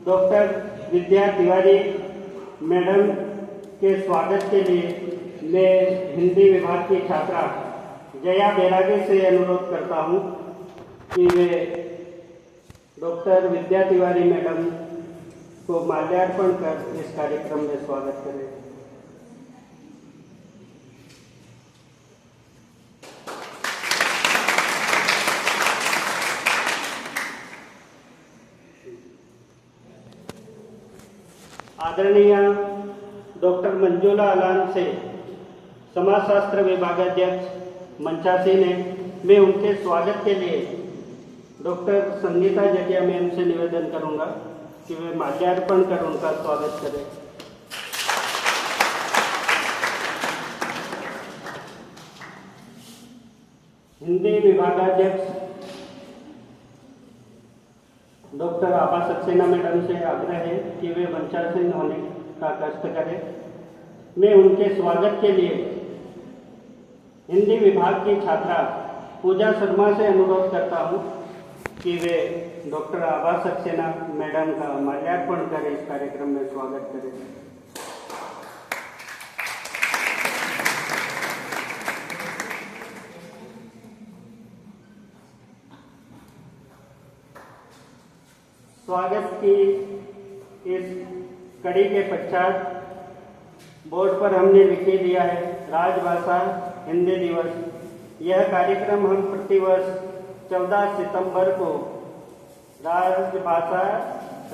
Doctor विद्या Tiwari madam के स्वागत के लिए मैं हिंदी विभाग की छात्रा जया बैरागी से अनुरोध करता हूं कि वे डॉक्टर विद्या तिवारी मैडम को माल्यार्पण कर इस कार्यक्रम में स्वागत करें। आदरणीय डॉक्टर मंजुला अलान से समाजशास्त्र विभागाध्यक्ष मंचासी ने मैं उनके स्वागत के लिए डॉक्टर संगीता जटिया मैम से निवेदन करूंगा कि वे माल्यार्पण कर उनका स्वागत करें। हिंदी विभागाध्यक्ष डॉक्टर आभा सक्सेना मैडम से आग्रह है कि वे मंचासीन होने का कष्ट करें। मैं उनके स्वागत के लिए हिंदी विभाग की छात्रा पूजा शर्मा से अनुरोध करता हूं कि वे डॉक्टर आभा सक्सेना मैडम का माल्यार्पण कर इस कार्यक्रम में स्वागत करें। स्वागत की इस कड़ी के पश्चात बोर्ड पर हमने लिख दिया है राजभाषा हिंदी दिवस। यह कार्यक्रम हम प्रतिवर्ष 14 सितंबर को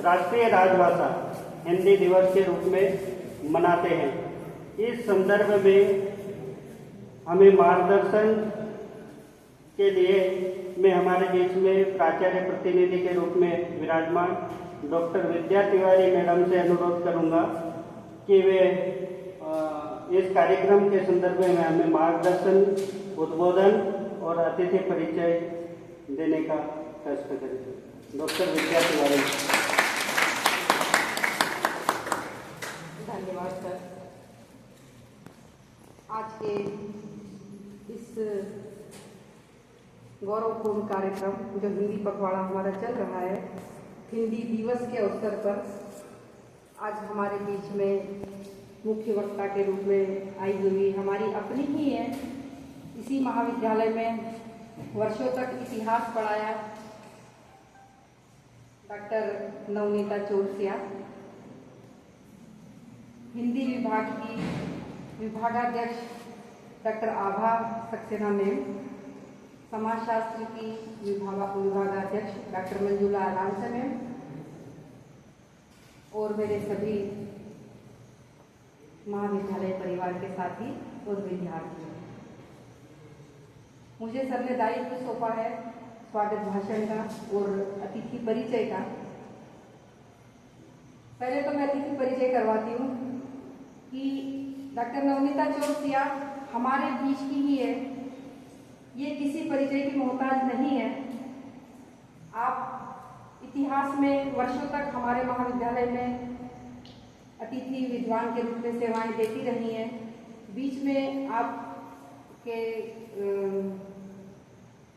राष्ट्रीय राजभाषा हिंदी दिवस के रूप में मनाते हैं। इस संदर्भ में हमें मार्गदर्शन के लिए मैं हमारे बीच में प्राचार्य प्रतिनिधि के रूप में विराजमान डॉक्टर विद्या तिवारी मैडम से अनुरोध करूंगा कि वे इस कार्यक्रम के संदर्भ में हमें मार्गदर्शन, उद्बोधन और अतिथि परिचय देने का कष्ट करें। डॉक्टर विद्या तिवारी। धन्यवाद सर। आज के इस गौरवपूर्ण कार्यक्रम जो हिंदी पखवाड़ा हमारा चल रहा है, हिंदी दिवस के अवसर पर आज हमारे बीच में मुख्य वक्ता के रूप में आई हुई हमारी अपनी ही है। इसी महाविद्यालय में वर्षों तक इतिहास पढ़ाया डॉक्टर नवनीता चौरसिया, हिंदी विभाग की विभागाध्यक्ष डॉक्टर आभा सक्सेना मैम, समाजशास्त्र की विभागाध्यक्ष डॉक्टर मंजुला अलान मैम और मेरे सभी महाविद्यालय परिवार के साथी और विद्यार्थी। मुझे सर ने दायित्व सौंपा है स्वागत भाषण का और अतिथि परिचय का। पहले तो मैं अतिथि परिचय करवाती हूँ कि डॉक्टर नवनीता चौरसिया हमारे बीच की ही है, ये किसी परिचय की मोहताज नहीं है। आप इतिहास में वर्षों तक हमारे महाविद्यालय में अतिथि विद्वान के रूप में सेवाएं देती रही हैं। बीच में आपके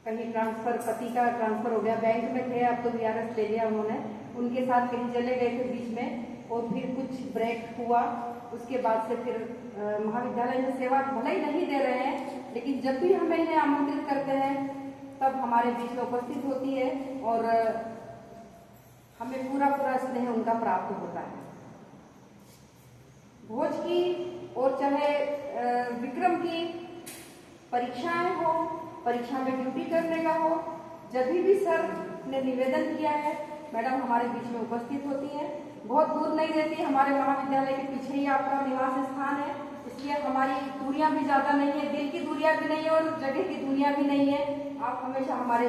कहीं ट्रांसफर, पति का ट्रांसफर हो गया, बैंक में थे, अब तो वीआरएस ले लिया उन्होंने, उनके साथ कहीं चले गए थे बीच में और फिर कुछ ब्रेक हुआ। उसके बाद से फिर महाविद्यालय में सेवा भले ही नहीं दे रहे हैं, लेकिन जब भी हमें इन्हें आमंत्रित करते हैं तब हमारे बीच में उपस्थित होती है और हमें पूरा स्नेह उनका प्राप्त होता है। भोज की और चाहे विक्रम की परीक्षाएं हो, परीक्षा में ड्यूटी करने का हो, जब भी सर ने निवेदन किया है मैडम हमारे बीच में उपस्थित होती हैं। बहुत दूर नहीं रहती, हमारे महाविद्यालय के पीछे ही आपका निवास स्थान है, इसलिए हमारी दूरियां भी ज़्यादा नहीं है, दिल की दूरियां भी नहीं है और जगह की दूरियां भी नहीं है। आप हमेशा हमारे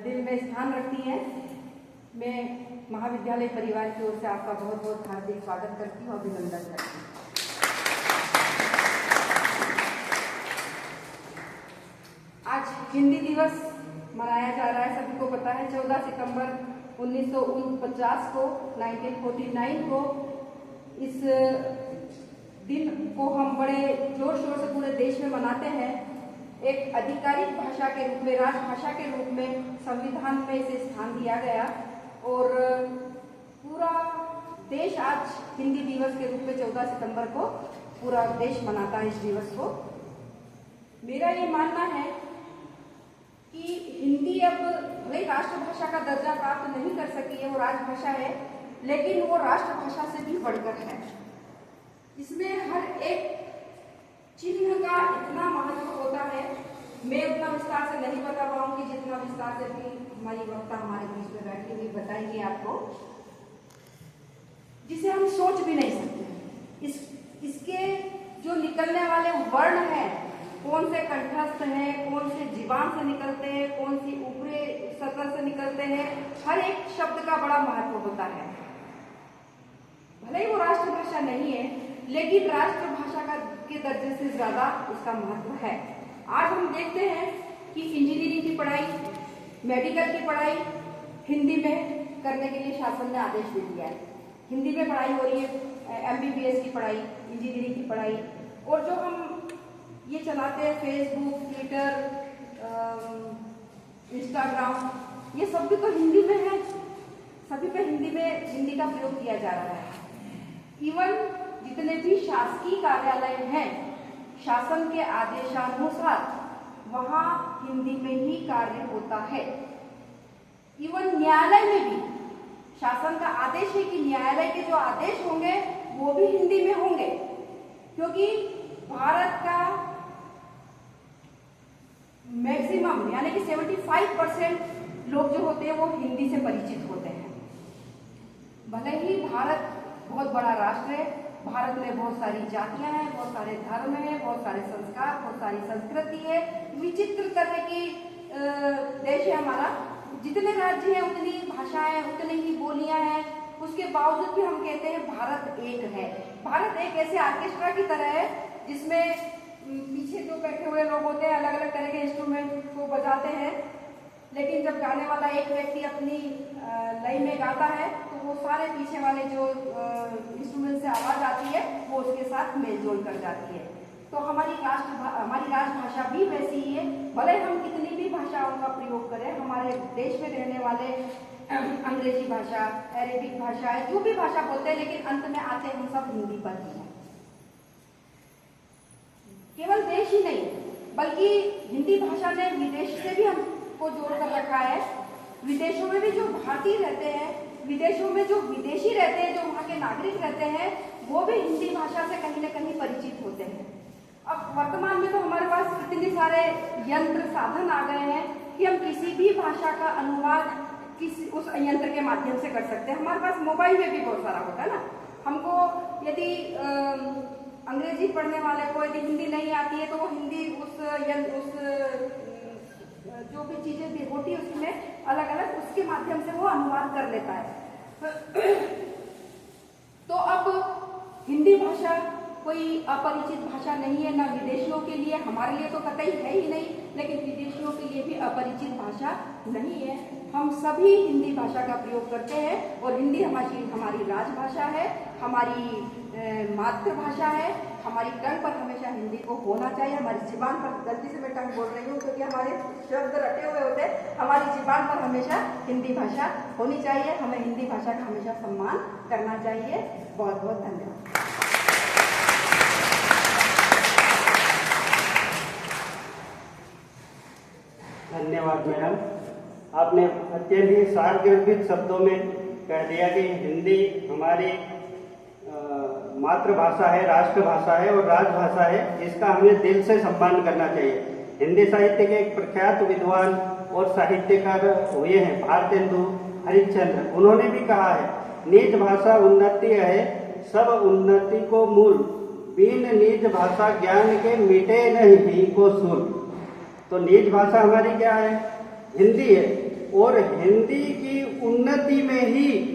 दिल में स्थान रखती हैं। मैं महाविद्यालय परिवार की ओर से आपका बहुत बहुत हार्दिक स्वागत करती हूँ, अभिनंदन करती हूँ। आज हिंदी दिवस मनाया जा रहा है, सभी को पता है। 14 सितंबर 1949 को 1949 को इस दिन को हम बड़े जोर शोर से पूरे देश में मनाते हैं। एक आधिकारिक भाषा के रूप में, राजभाषा के रूप में संविधान में इसे स्थान दिया गया और देश आज हिंदी दिवस के रूप में 14 सितंबर को पूरा देश मनाता है इस दिवस को। मेरा ये मानना है कि हिंदी अब भले राष्ट्रभाषा का दर्जा प्राप्त नहीं कर सकी है, वो राजभाषा है, लेकिन वो राष्ट्रभाषा से भी बढ़कर है। इसमें हर एक चिन्ह का इतना महत्व होता है, मैं उतना विस्तार से नहीं बता पाऊंगी जितना विस्तार से भी हमारी वक्ता हमारे बीच में बैठी हुई बताएंगे आपको, जिसे हम सोच भी नहीं सकते। इसके जो निकलने वाले वर्ण हैं, कौन से कंठस्थ हैं, कौन से जीवान से निकलते हैं, कौन सी ऊपरी सतह से निकलते हैं, हर एक शब्द का बड़ा महत्व होता है। भले ही वो राष्ट्रभाषा नहीं है, लेकिन राष्ट्रभाषा के दर्जे से ज्यादा इसका महत्व है। आज हम देखते हैं कि इंजीनियरिंग की पढ़ाई, मेडिकल की पढ़ाई हिंदी में करने के लिए शासन ने आदेश दे दिया है। हिंदी में पढ़ाई हो रही है, MBBS की पढ़ाई, इंजीनियरिंग की पढ़ाई, और जो हम ये चलाते हैं फेसबुक, ट्विटर, इंस्टाग्राम, ये सब भी तो हिंदी में है। सभी पे हिंदी का प्रयोग किया जा रहा है। इवन जितने भी शासकीय कार्यालय हैं, शासन के आदेशानुसार वहां हिंदी में ही कार्य होता है। इवन न्यायालय में भी शासन का आदेश है कि न्यायालय के जो आदेश होंगे वो भी हिंदी में होंगे, क्योंकि भारत का मैक्सिमम यानी कि 75% लोग जो होते हैं वो हिंदी से परिचित होते हैं। भले ही भारत बहुत बड़ा राष्ट्र है, भारत में बहुत सारी जातियां हैं, बहुत सारे धर्म हैं, बहुत सारे संस्कार, बहुत सारी संस्कृति है, विचित्र तरह की देश है हमारा। जितने राज्य हैं उतनी भाषाएं, उतनी ही बोलियां हैं, उसके बावजूद भी हम कहते हैं भारत एक है। भारत एक ऐसे ऑर्केस्ट्रा की तरह है जिसमें पीछे जो बैठे हुए लोग होते हैं अलग अलग तरह के इंस्ट्रूमेंट को बजाते हैं, लेकिन जब गाने वाला एक व्यक्ति अपनी लय में गाता है तो वो सारे पीछे वाले जो इंस्ट्रूमेंट से आवाज आती है वो उसके साथ मेलजोल कर जाती है। तो हमारी राजभाषा भी वैसी ही है। भले हम कितनी भी भाषाओं का प्रयोग करें, हमारे देश में रहने वाले अंग्रेजी भाषा, अरेबिक भाषा है, जो भी भाषा बोलते हैं, लेकिन अंत में आते हम सब हिंदी पर ही हैं। केवल देश ही नहीं, बल्कि हिंदी भाषा ने विदेश से भी हमको जोड़ कर रखा है। विदेशों में भी जो भारतीय रहते हैं, विदेशों में जो विदेशी रहते हैं, जो वहाँ के नागरिक रहते हैं, वो भी हिंदी भाषा से कहीं न कहीं परिचित होते हैं। अब वर्तमान में तो हमारे पास इतने सारे यंत्र साधन आ गए हैं कि हम किसी भी भाषा का अनुवाद उस यंत्र के माध्यम से कर सकते हैं। हमारे पास मोबाइल में भी बहुत सारा होता है ना। हमको यदि अंग्रेजी पढ़ने वाले को यदि हिंदी नहीं आती है तो वो हिंदी उस जो भी चीजें भी होती है उसमें अलग अलग उसके माध्यम से वो अनुवाद कर लेता है। तो अब हिंदी भाषा कोई अपरिचित भाषा नहीं है, ना विदेशियों के लिए, हमारे लिए तो कतई है ही नहीं, लेकिन विदेशियों के लिए भी अपरिचित भाषा नहीं है। हम सभी हिंदी भाषा का प्रयोग करते हैं और हिंदी हमारी राजभाषा है, हमारी मातृभाषा है। हमारी टंग पर हमेशा हिंदी को होना चाहिए। हमारी जुबान पर, गलती से मैं टंग बोल रही हूँ क्योंकि हमारे शब्द रटे हुए होते हैं, हमारी जुबान पर हमेशा हिंदी भाषा होनी चाहिए। हमें हिंदी भाषा का हमेशा सम्मान करना चाहिए। बहुत बहुत धन्यवाद। धन्यवाद मैडम, आपने अत्यंत ही सारगर्भित शब्दों में कह दिया कि हिंदी हमारी मातृभाषा है, राष्ट्रभाषा है और राजभाषा है, जिसका हमें दिल से सम्मान करना चाहिए। हिंदी साहित्य के एक प्रख्यात विद्वान और साहित्यकार हुए हैं भारतेंदु हरिश्चंद्र। उन्होंने भी कहा है, निज भाषा उन्नति है, सब उन्नति को मूल, बिन निज भाषा ज्ञान के मिटे नहीं को सूल। तो निज भाषा हमारी क्या है? हिंदी है, और हिंदी की उन्नति में ही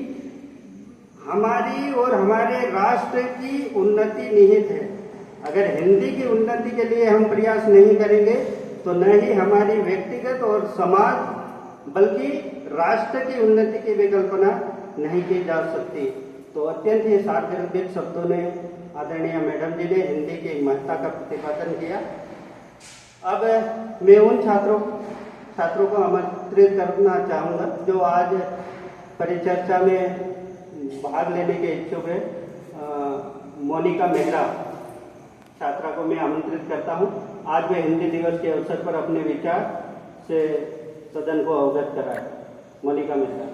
हमारी और हमारे राष्ट्र की उन्नति निहित है। अगर हिंदी की उन्नति के लिए हम प्रयास नहीं करेंगे तो न ही हमारी व्यक्तिगत और समाज बल्कि राष्ट्र की उन्नति की विकल्पना नहीं की जा सकती। तो अत्यंत ही सारगर्भित शब्दों ने आदरणीय मैडम जी ने हिंदी की महत्ता का प्रतिपादन किया। अब मैं उन छात्रों को आमंत्रित करना चाहूँगा जो आज परिचर्चा में भाग लेने के इच्छुक है मोनिका मेहरा छात्रा को मैं आमंत्रित करता हूं। आज वे हिंदी दिवस के अवसर पर अपने विचार से सदन को अवगत कराए। मोनिका मेहरा।